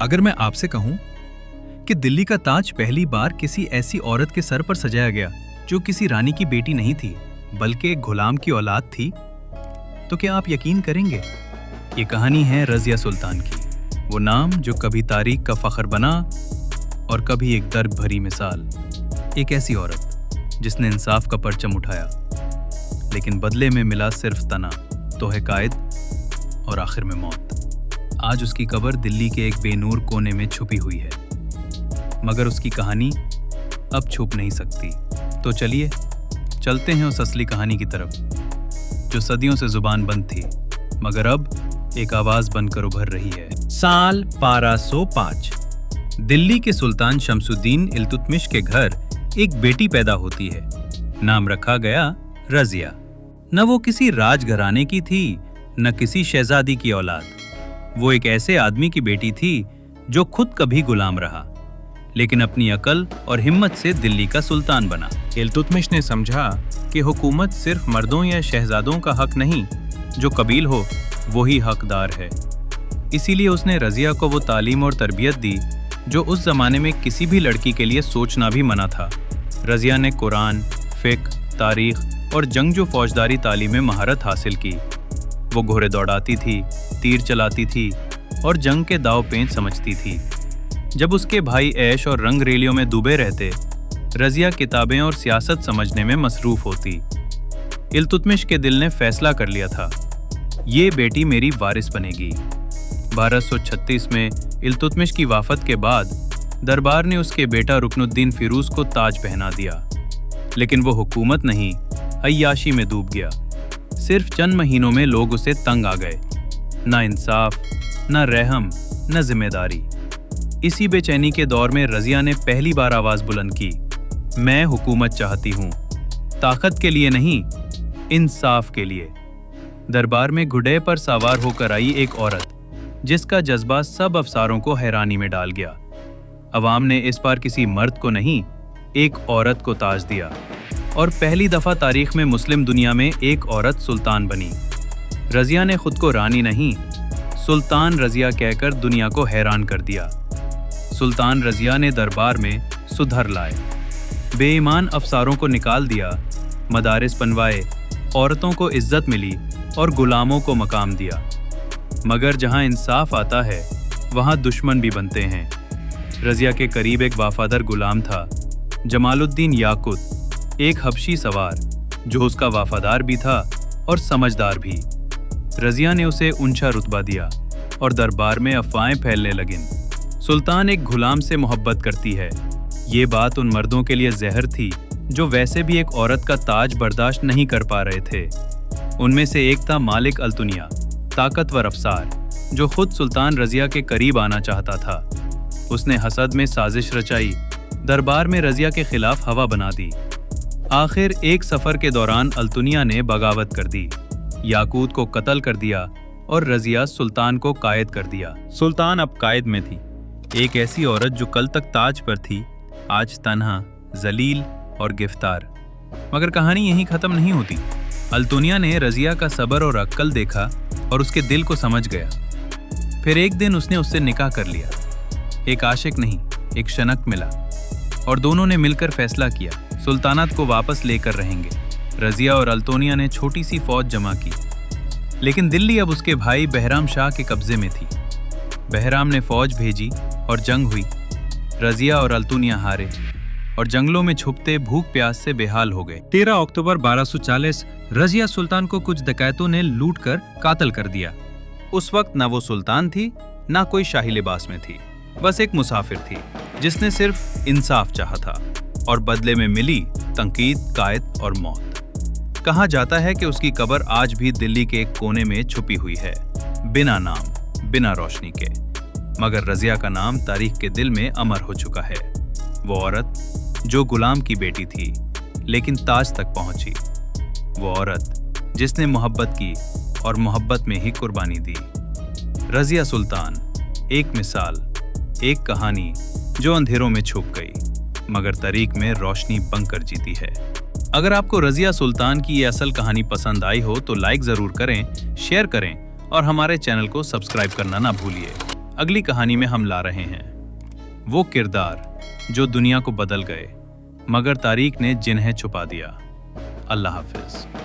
अगर मैं आपसे कहूं कि दिल्ली का ताज पहली बार किसी ऐसी औरत के सर पर सजाया गया जो किसी रानी की बेटी नहीं थी बल्कि एक गुलाम की औलाद थी, तो क्या आप यकीन करेंगे? ये कहानी है रज़िया सुल्तान की, वो नाम जो कभी तारीख का फख्र बना और कभी एक दर्द भरी मिसाल। एक ऐसी औरत जिसने इंसाफ का परचम उठाया, लेकिन बदले में मिला सिर्फ तना, तोहक़ायद और आखिर में मौत। आज उसकी कब्र दिल्ली के एक बेनूर कोने में छुपी हुई है, मगर उसकी कहानी अब छुप नहीं सकती। तो चलिए चलते हैं उस असली कहानी की तरफ, जो सदियों से जुबान बंद थी मगर अब एक आवाज बनकर उभर रही है। साल 1205 दिल्ली के सुल्तान शमसुद्दीन इल्तुतमिश के घर एक बेटी पैदा होती है। नाम रखा गया रज़िया। न वो किसी राजघराने की थी, न किसी शहजादी की औलाद। वो एक ऐसे आदमी की बेटी थी जो खुद कभी गुलाम रहा, लेकिन अपनी अकल और हिम्मत से दिल्ली का सुल्तान बना। इल्तुतमिश ने समझा कि हुकूमत सिर्फ मर्दों या शहजादों का हक नहीं, जो कबील हो वही हकदार है। इसीलिए उसने रज़िया को वो तालीम और तरबियत दी जो उस जमाने में किसी भी लड़की के लिए सोचना भी मना था। रज़िया ने कुरान, फ़िक़्ह, तारीख़ और जंगजू फौजदारी तालीम में महारत हासिल की। वो घोड़े दौड़ाती थी, तीर चलाती थी और जंग के दाव पेंच समझती थी। जब उसके भाई ऐश और रंग रेलियों में डूबे रहते, रज़िया किताबें और सियासत समझने में मसरूफ़ होती। इल्तुतमिश के दिल ने फैसला कर लिया था, ये बेटी मेरी वारिस बनेगी। 1236 में इल्तुतमिश की वाफत के बाद दरबार ने उसके बेटा रुकनुद्दीन फिरूज़ को ताज पहना दिया, लेकिन वो हुकूमत नहीं, अय्याशी में डूब गया। सिर्फ चंद महीनों में लोग उसे तंग आ गए, ना इंसाफ, ना रहम, ना जिम्मेदारी। इसी बेचैनी के दौर में रज़िया ने पहली बार आवाज़ बुलंद की, मैं हुकूमत चाहती हूँ, ताकत के लिए नहीं, इंसाफ के लिए। दरबार में घुड़े पर सवार होकर आई एक औरत, जिसका जज्बा सब अफसारों को हैरानी में डाल गया। अवाम ने इस बार किसी मर्द को नहीं, एक औरत को ताज दिया, और पहली दफ़ा तारीख में मुस्लिम दुनिया में एक औरत सुल्तान बनी। रज़िया ने खुद को रानी नहीं, सुल्तान रज़िया कहकर दुनिया को हैरान कर दिया। सुल्तान रज़िया ने दरबार में सुधर लाए, बेईमान अफसारों को निकाल दिया, मदारिस बनवाए, औरतों को इज्जत मिली और गुलामों को मकाम दिया। मगर जहां इंसाफ आता है वहां दुश्मन भी बनते हैं। रज़िया के करीब एक वफादार गुलाम था, जमालुद्दीन याकुत, एक हबशी सवार जो उसका वफादार भी था और समझदार भी। रज़िया ने उसे ऊंचा रुतबा दिया और दरबार में अफवाहें फैलने लगीं, सुल्तान एक गुलाम से मोहब्बत करती है। ये बात उन मर्दों के लिए जहर थी जो वैसे भी एक औरत का ताज बर्दाश्त नहीं कर पा रहे थे। उनमें से एक था मालिक अल्तुनिया, ताकतवर अफसार जो खुद सुल्तान रज़िया के करीब आना चाहता था। उसने हसद में साजिश रचाई, दरबार में रज़िया के खिलाफ हवा बना दी। आखिर एक सफर के दौरान अल्तुनिया ने बगावत कर दी, याकूत को कत्ल कर दिया और रज़िया सुल्तान को कायद कर दिया। सुल्तान अब कायद में थी। एक ऐसी औरत जो कल तक ताज पर थी, आज तन्हा, जलील और गिरफ्तार। मगर कहानी यहीं खत्म नहीं होती। अल्तुनिया ने रज़िया का सब्र और अक्ल देखा और उसके दिल को समझ गया। फिर एक दिन उसने उससे निकाह कर लिया। एक आशिक नहीं, एक शनक मिला और दोनों ने मिलकर फैसला किया, सुल्तानत को वापस लेकर रहेंगे। रज़िया और अल्तुनिया ने छोटी सी फौज जमा की, लेकिन दिल्ली अब उसके भाई बहराम शाह के कब्जे में थी। बहराम ने फौज भेजी और जंग हुई। रज़िया और अल्तुनिया हारे और जंगलों में छुपते भूख प्यास से बेहाल हो गए। 13 अक्टूबर 1240 रज़िया सुल्तान को कुछ डकैतों ने लूट कर कातल कर दिया। उस वक्त ना वो सुल्तान थी, ना कोई शाही लिबास में थी, बस एक मुसाफिर थी जिसने सिर्फ इंसाफ चाहा था और बदले में मिली तंकीद, कायद और मौत। कहा जाता है कि उसकी कब्र आज भी दिल्ली के एक कोने में छुपी हुई है, बिना नाम, बिना रोशनी के। मगर रज़िया का नाम तारीख के दिल में अमर हो चुका है। वो औरत जो गुलाम की बेटी थी लेकिन ताज तक पहुंची। वो औरत जिसने मोहब्बत की और मोहब्बत में ही कुर्बानी दी। रज़िया सुल्तान, एक मिसाल, एक कहानी जो अंधेरों में छुप गई मगर तारीख में रोशनी बनकर जीती है। अगर आपको रज़िया सुल्तान की ये असल कहानी पसंद आई हो तो लाइक ज़रूर करें, शेयर करें और हमारे चैनल को सब्सक्राइब करना ना भूलिए। अगली कहानी में हम ला रहे हैं वो किरदार जो दुनिया को बदल गए मगर तारीख ने जिन्हें छुपा दिया। अल्लाह हाफिज।